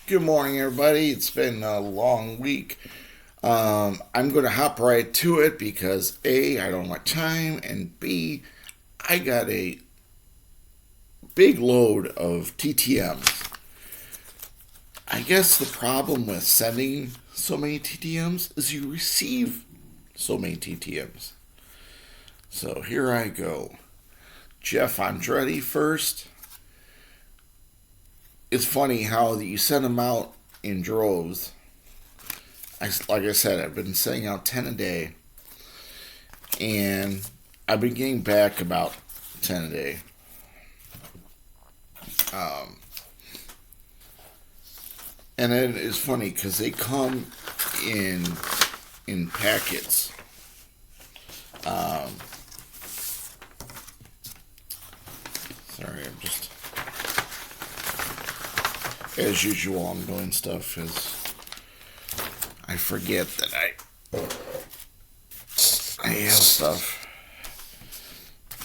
Good morning, everybody. It's been a long week. I'm going to hop right to it because A, I don't have time, and B, I got a big load of TTMs. I guess the problem with sending so many TTMs is you receive so many TTMs. So here I go. Jeff Andretti first. It's funny how you send them out in droves. Like I said, I've been sending out 10 a day, and I've been getting back about 10 a day. Um, and it is funny because they come in packets. Um, Sorry, I'm just, as usual, I'm doing stuff as I forget that I have stuff.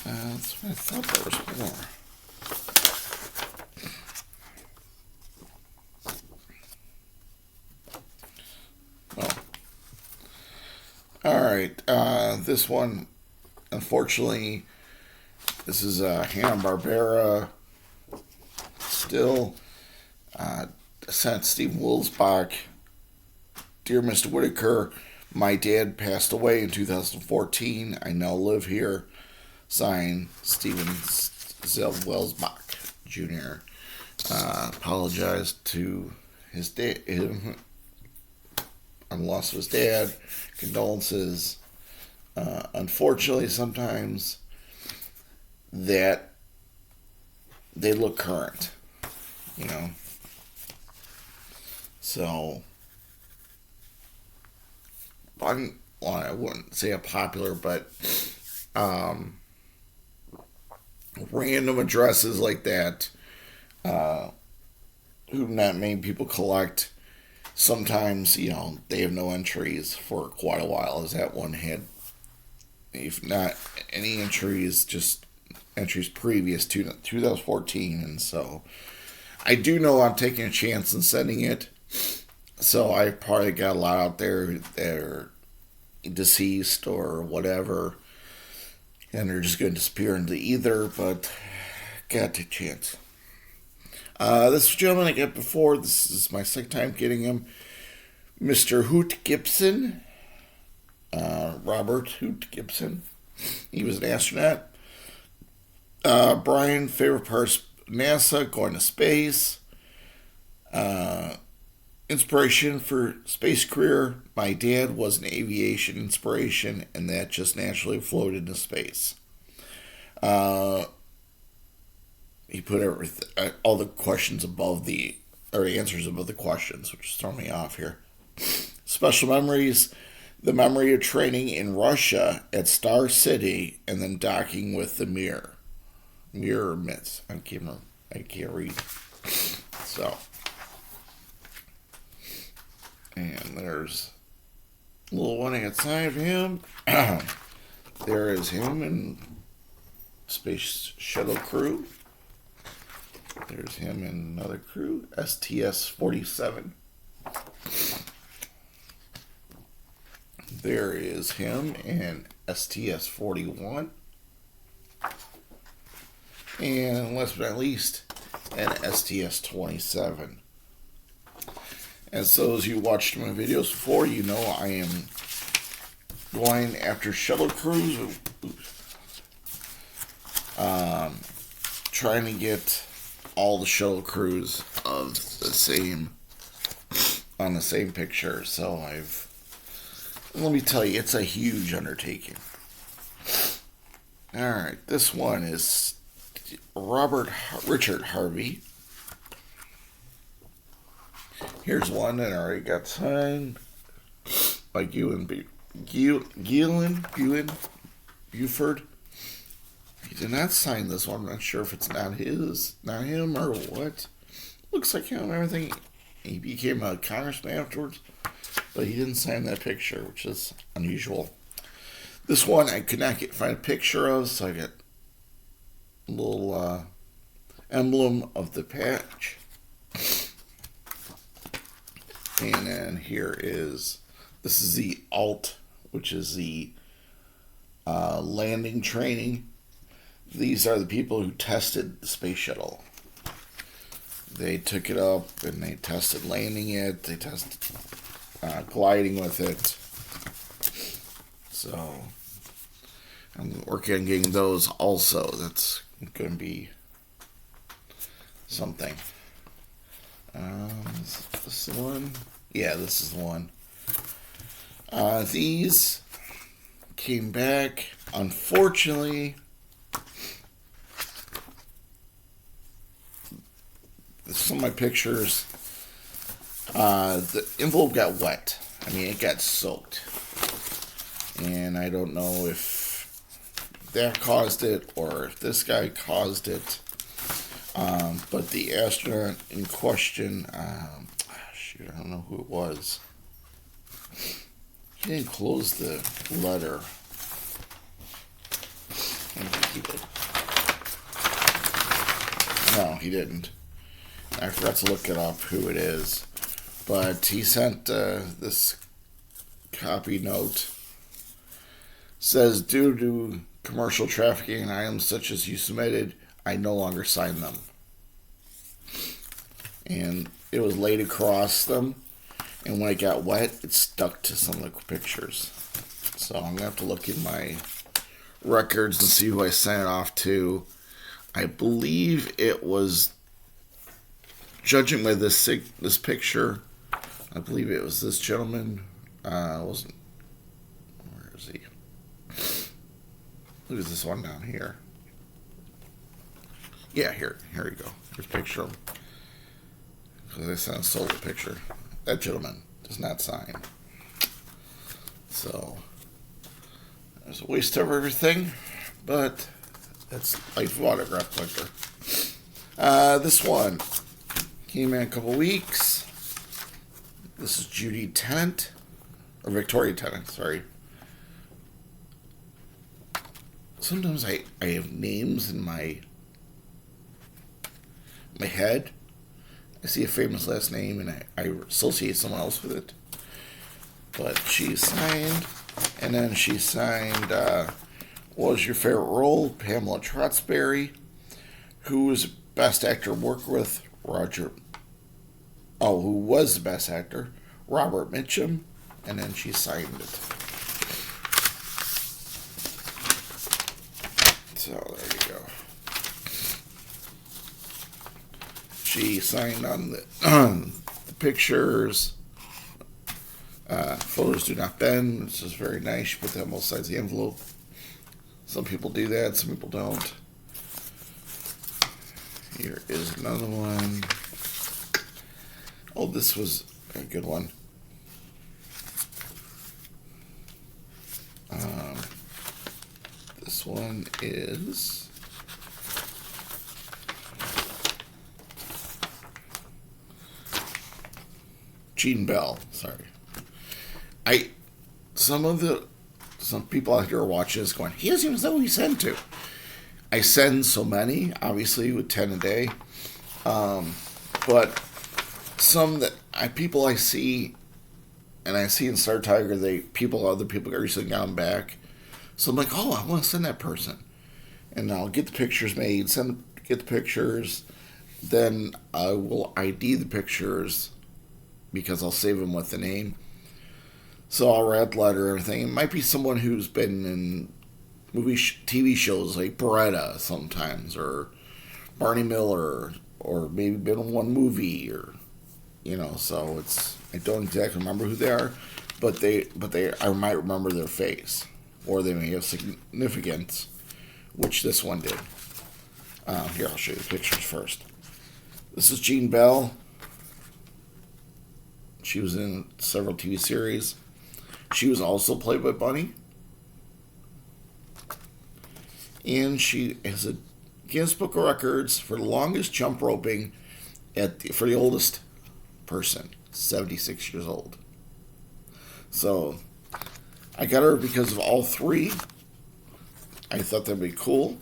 That's what I thought there was more. Oh, all right. This one, unfortunately, this is Hanna-Barbera. Still, sent Steve Wilsbach. Dear Mr. Whitaker, my dad passed away in 2014. I now live here. Signed, Steven Zell Welsbach Jr. Apologized to his dad on the loss of his dad. Condolences. Unfortunately, sometimes that they look current, you know. So, I wouldn't say a popular, but random addresses like that, who not many people collect. Sometimes, they have no entries for quite a while, as that one had, if not any entries, just entries previous to 2014. And so I do know I'm taking a chance in sending it. So I probably got a lot out there that are deceased or whatever, and they're just going to disappear into ether, but gotta take a chance. This gentleman I got before, this is my second time getting him. Mr. Hoot Gibson, Robert Hoot Gibson. He was an astronaut. Brian, favorite parts, NASA, going to space. Inspiration for space career. My dad was an aviation inspiration, and that just naturally flowed into space. He put all the questions above or answers above the questions, which is throwing me off here. Special memories: the memory of training in Russia at Star City, and then docking with the Mirror Myths. I can't read. So, and there's a little one outside of him. There is him and Space Shuttle Crew. There's him and another crew, STS-47. There is him and STS-41. And last but not least, an STS-27. And so as you watched my videos before, you know I am going after shuttle crews. Trying to get all the shuttle crews of on the same picture. So let me tell you, it's a huge undertaking. Alright, this one is Richard Harvey. Here's one that I already got signed by Buford. He did not sign this one. I'm not sure if it's not him or what. Looks like him and everything. He became a congressman afterwards, but he didn't sign that picture, which is unusual. This one I could not find a picture of, so I got a little emblem of the patch. And then this is the alt, which is the landing training. These are the people who tested the space shuttle. They took it up and they tested landing it. They tested gliding with it. So I'm working on getting those also. That's going to be something. Is this the one? Yeah, this is the one. These came back. Unfortunately, some of my pictures, the envelope got wet. I mean, it got soaked. And I don't know if that caused it or if this guy caused it. But the astronaut in question, shoot, I don't know who it was. He didn't close the letter. No, he didn't. I forgot to look it up who it is. But he sent this copy note. Says, due to commercial trafficking in items such as you submitted, I no longer sign them. And it was laid across them. And when it got wet, it stuck to some of the pictures. So I'm going to have to look in my records and see who I sent it off to. I believe it was, judging by this picture, I believe it was this gentleman. Wasn't. Where is he? Look at this one down here. Yeah, here you go. Here's a picture of him. Because I sent a solo picture. That gentleman does not sign. So, there's a waste of everything, but that's life of autograph collector. This one came in a couple weeks. This is Judy Tennant, or Victoria Tennant, sorry. Sometimes I have names in my head. I see a famous last name and I associate someone else with it. But she signed, and then she signed, what was your favorite role? Pamela Trotsberry. Who was best actor to work with? Who was the best actor? Robert Mitchum. And then she signed it. So there you go. She signed on the pictures. Photos do not bend, which is very nice. She put that on both sides of the envelope. Some people do that, some people don't. Here is another one. Oh, this was a good one. This one is Gene Bell. Sorry. Some people out here are watching this going, he doesn't even know who he sent to. I send so many, obviously, with 10 a day. But some people I see, and I see in Star Tiger, other people are recently gotten back. So I'm like, oh, I want to send that person. And I'll get the pictures made, get the pictures. Then I will ID the pictures because I'll save them with the name. So I'll write the letter and everything. It might be someone who's been in TV shows like Beretta sometimes, or Barney Miller, or maybe been in one movie, or so I don't exactly remember who they are, but I might remember their face, or they may have significance, which this one did. Here, I'll show you the pictures first. This is Jean Bell. She was in several TV series. She was also played by Bunny. And she has a Guinness Book of Records for the longest jump roping for the oldest person, 76 years old. So, I got her because of all three. I thought that'd be cool.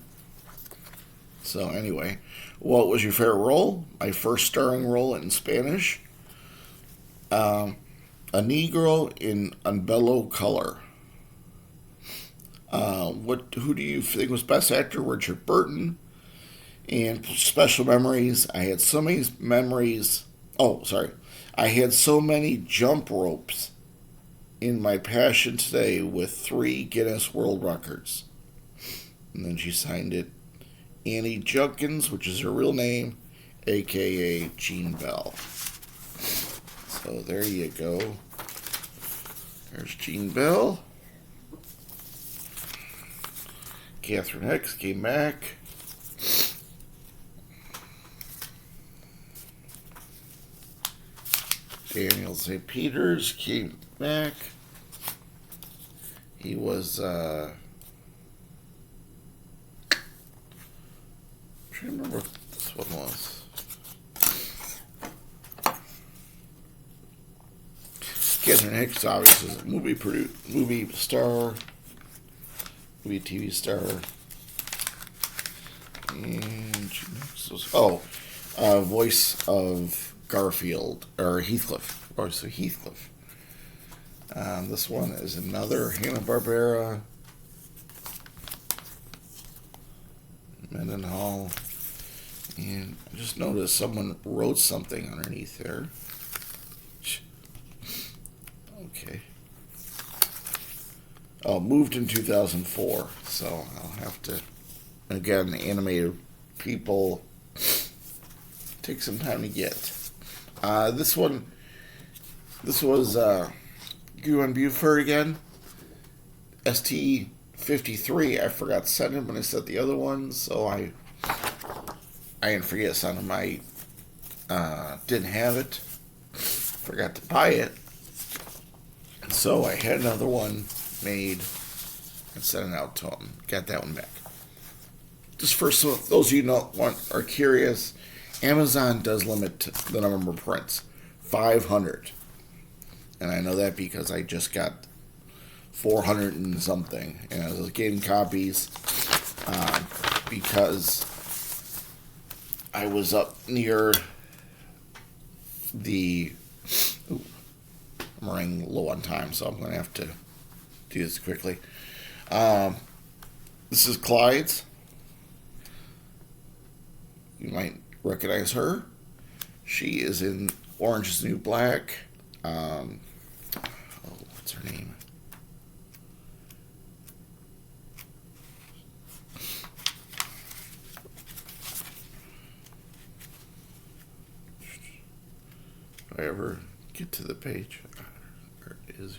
So anyway, what was your favorite role? My first starring role in Spanish. Um, a Negro in Unbellow Color. Who do you think was best actor? Richard Burton. And special memories. I had so many memories. Oh, sorry. I had so many jump ropes in my passion today with 3 Guinness World Records. And then she signed it Annie Junkins, which is her real name, aka Jean Bell. So there you go. There's Jean Bell. Catherine Hicks came back. Daniel St. Peters came back. He was, I'm trying to remember what this one was. Catherine Hicks, obviously, is a movie star, movie TV star. And she next was, voice of Garfield, or Heathcliff. Voice of Heathcliff. This one is another Hanna-Barbera. Mendenhall. And I just noticed someone wrote something underneath there. Okay. Oh, moved in 2004. So I'll have to, again, animated people take some time to get. This was Gwen Buford again. ST53. I forgot to send him when I sent the other ones, so I didn't forget to send him. I didn't have it. Forgot to buy it. So I had another one made and sent it out to him. Got that one back. Just for those of you who are curious, Amazon does limit the number of prints. 500. And I know that because I just got 400 and something. And I was getting copies because I was up near the... Ooh, I'm running low on time, so I'm going to have to do this quickly. This is Clyde's. You might recognize her. She is in Orange is the New Black. What's her name? If I ever get to the page, there it is.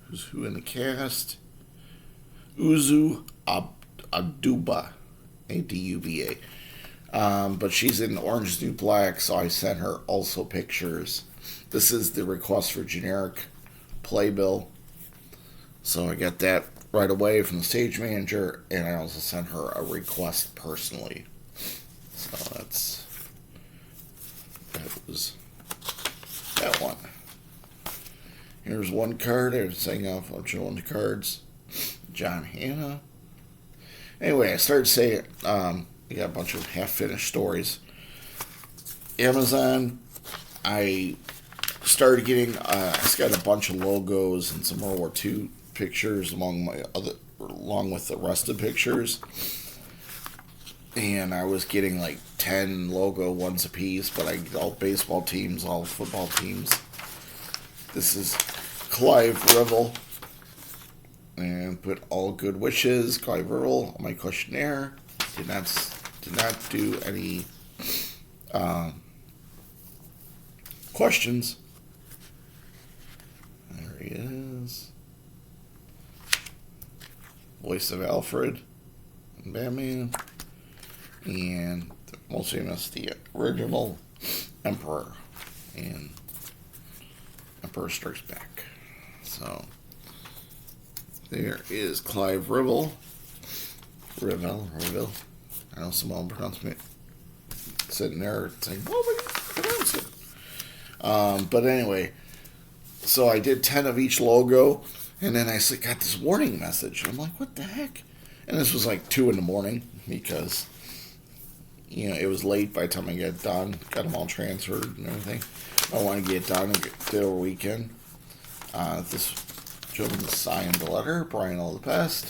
Who's who in the cast? Uzu Aduba, Aduba. But she's in Orange is the New Black, so I sent her also pictures. This is the request for generic playbill. So I got that right away from the stage manager, and I also sent her a request personally. So that was that one. Here's one card. I was saying off a bunch of cards. John Hannah. Anyway, I started saying, we got a bunch of half-finished stories. Amazon, I started getting, I just got a bunch of logos and some World War II pictures along with the rest of the pictures. And I was getting like 10 logo ones a piece, but I all baseball teams, all football teams. This is Clive Revel. And put all good wishes, Clive Revel, on my questionnaire. Did not do any questions. There he is. Voice of Alfred and Batman. And most famous, the original Emperor in Emperor Strikes Back. So there is Clive Revel. Revel. I know someone pronounced it. Sitting there saying, "Oh, but you pronounce it." But anyway, so I did 10 of each logo, and then I got this warning message. I'm like, "What the heck?" And this was like 2 a.m. because it was late by the time I got done. Got them all transferred and everything. I want to get done and get through a weekend. This gentleman signed the letter. Brian, all the best.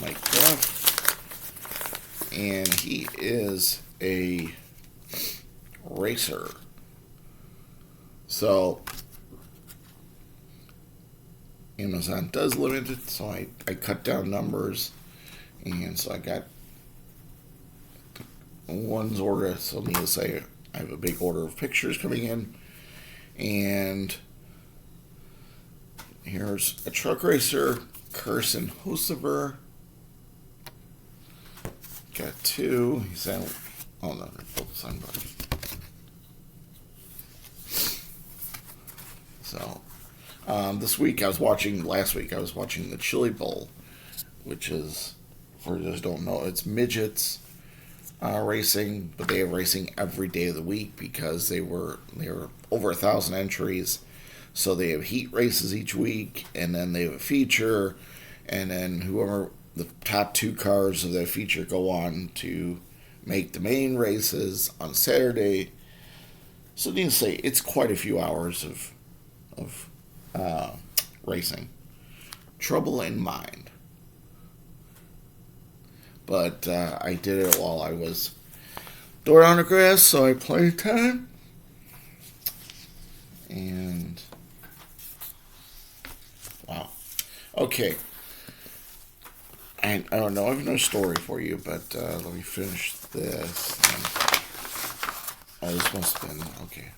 Mike Duff. And he is a racer. So Amazon does limit it, so I cut down numbers, and so I got one's order. So needless to say, I have a big order of pictures coming in, and here's a truck racer, Carson Hosever. Got two. He said, "Oh no, they're both signed by." So, this week last week I was watching the Chili Bowl, which is, for those who don't know, it's midgets racing, but they have racing every day of the week because they were over 1,000 entries. So they have heat races each week, and then they have a feature, and then whoever the top two cars of that feature go on to make the main races on Saturday. So needless to say, it's quite a few hours of racing. Trouble in mind. But I did it while I was doing on the grass, so I played time. And wow. Okay. I don't know. I have no story for you, but let me finish this. Oh, this must have been okay.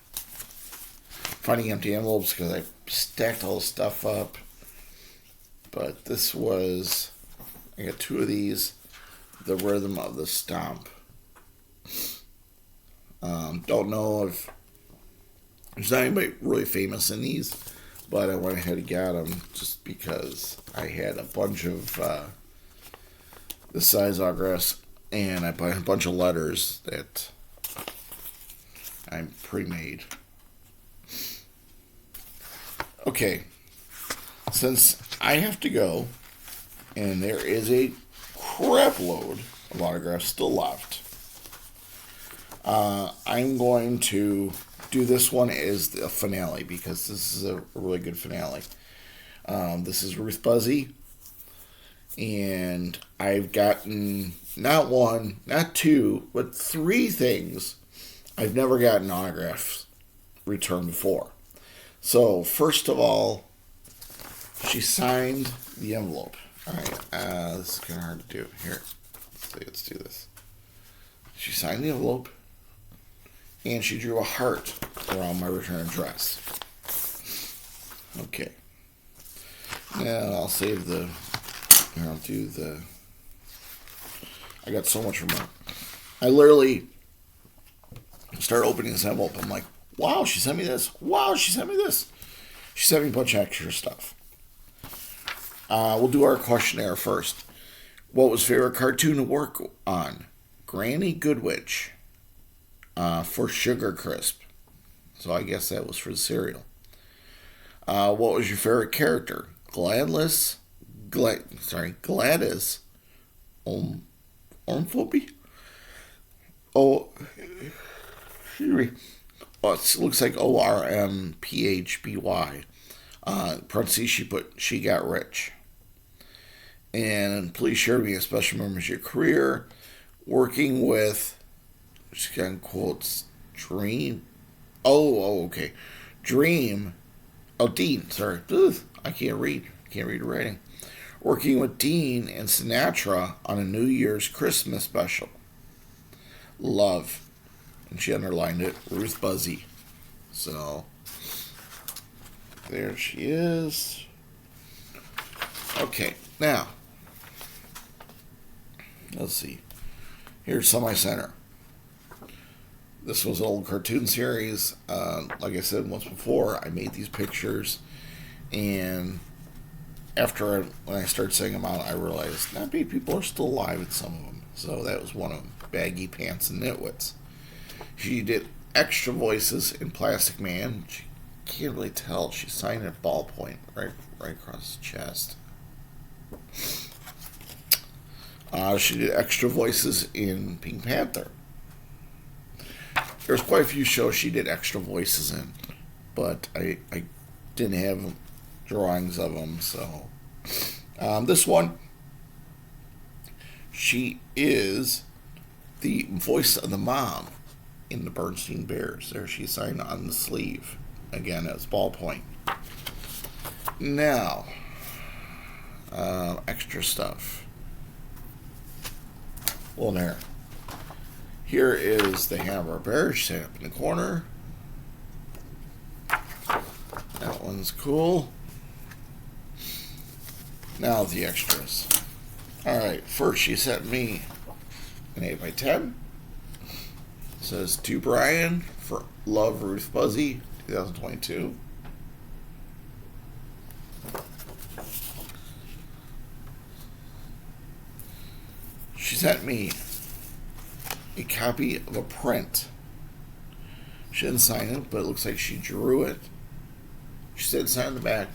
Finding empty envelopes because I stacked all the stuff up. But this was, I got two of these. The Rhythm of the Stomp. Don't know if there's not anybody really famous in these, but I went ahead and got them just because I had a bunch of this size autographs, and I bought a bunch of letters that I pre-made. Okay, since I have to go, and there is a crap load of autographs still left, I'm going to do this one as the finale because this is a really good finale. This is Ruth Buzzy, and I've gotten not one, not two, but three things I've never gotten autographs returned before. So, first of all, she signed the envelope. Alright, this is kind of hard to do. Here, let's do this. She signed the envelope, and she drew a heart around my return address. Okay. Now, I'll save the... Here, I'll do the... I got so much more. I literally start opening this envelope. I'm like, wow, she sent me this. Wow, she sent me this. She sent me a bunch of extra stuff. We'll do our questionnaire first. What was favorite cartoon to work on? Granny Goodwitch for Sugar Crisp. So I guess that was for the cereal. What was your favorite character? Gladys Ormphobie? Oh, it looks like Ormphby. Parentheses, she put, she got rich. And please share with me a special memories of your career. Working with, she's got in quotes, Dream. Okay. Dream. Oh, Dean, sorry. Ugh, I can't read. Can't read the writing. Working with Dean and Sinatra on a New Year's Christmas special. Love. And she underlined it, Ruth Buzzy. So, there she is. Okay, now, let's see. Here's some I sent her. This was an old cartoon series. Like I said once before, I made these pictures, and when I started saying them out, I realized not many people are still alive with some of them. So that was one of them, Baggy Pants and Nitwits. She did extra voices in Plastic Man. She can't really tell. She signed at ballpoint right across the chest. She did extra voices in Pink Panther. There's quite a few shows she did extra voices in. but I didn't have drawings of them. So this one, she is the voice of the mom in the Bernstein Bears. There she signed on the sleeve. Again, it's ballpoint. Now, extra stuff. Well, there. Here is the Hanna-Barbera. She's up in the corner. That one's cool. Now the extras. Alright, first she sent me an 8x10. It says, to Brian, for love, Ruth Buzzy, 2022. She sent me a copy of a print. She didn't sign it, but it looks like she drew it. She said sign on the back.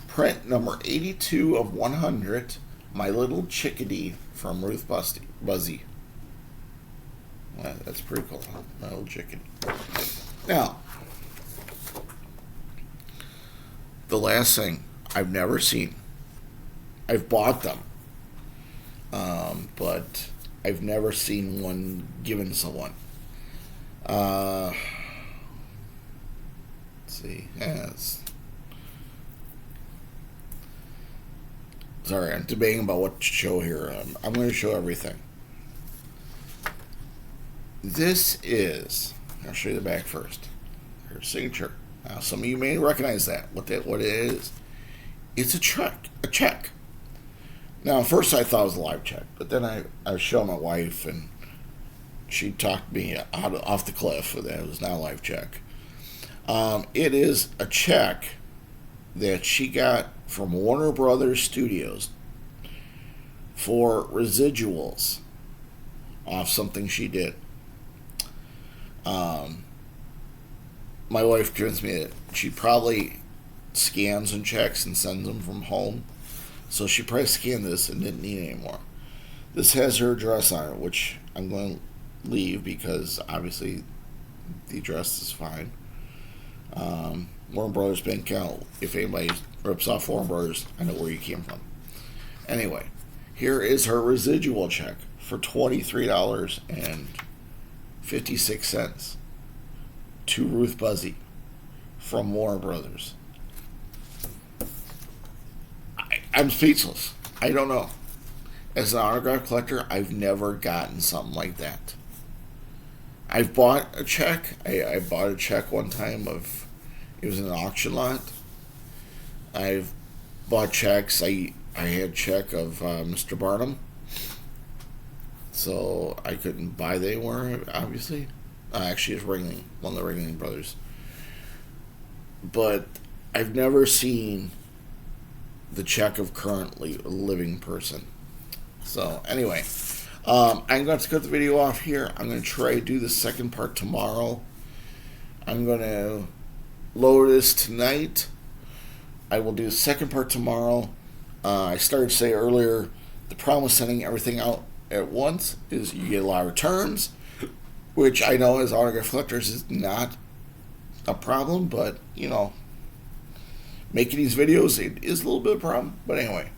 Print number 82 of 100, My Little Chickadee from Ruth Buzzy. Well, that's pretty cool. My Little Chickadee. Now, the last thing I've never seen. I've bought them. But I've never seen one given to someone. Let's see. Yes. Sorry, I'm debating about what to show here. I'm going to show everything. This is. I'll show you the back first. Her signature. Now, some of you may recognize that. What it is. It's a check. A check. Now, at first I thought it was a live check, but then I showed my wife, and she talked me off the cliff that it was not a live check. It is a check that she got from Warner Brothers Studios for residuals off something she did. My wife convinced me that she probably scans and checks and sends them from home. So she probably scanned this and didn't need it anymore. This has her address on it, which I'm going to leave because obviously the address is fine. Warner Brothers bank account. If anybody rips off Warner Brothers, I know where you came from. Anyway, here is her residual check for $23.56 to Ruth Buzzy from Warner Brothers. I'm speechless. I don't know. As an autograph collector, I've never gotten something like that. I've bought a check. I bought a check one time of, it was an auction lot. I've bought checks. I had a check of Mr. Barnum. So I couldn't buy that anywhere, obviously. Actually, it's Ringling, one of the Ringling brothers. But I've never seen the check of currently living person. So anyway, I'm going to cut the video off here. I'm going to try to do the second part tomorrow. I'm going to load this tonight. I will do the second part tomorrow. I started to say earlier, the problem with sending everything out at once is you get a lot of returns, which I know as autograph collectors is not a problem, but you know, making these videos, it is a little bit of a problem. But anyway,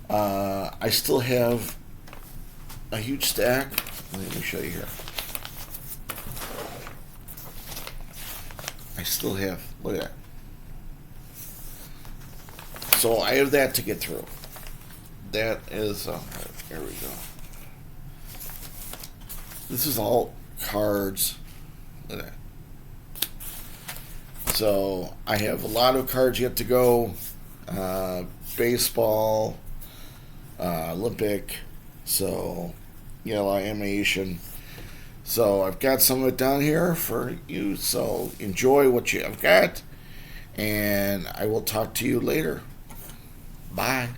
I still have a huge stack. Let me show you here. I still have, look at that. So I have that to get through. That is, here we go. This is all cards. Look at that. So I have a lot of cards yet to go. Baseball, Olympic, so you know, animation. So I've got some of it down here for you. So enjoy what you have got, and I will talk to you later. Bye.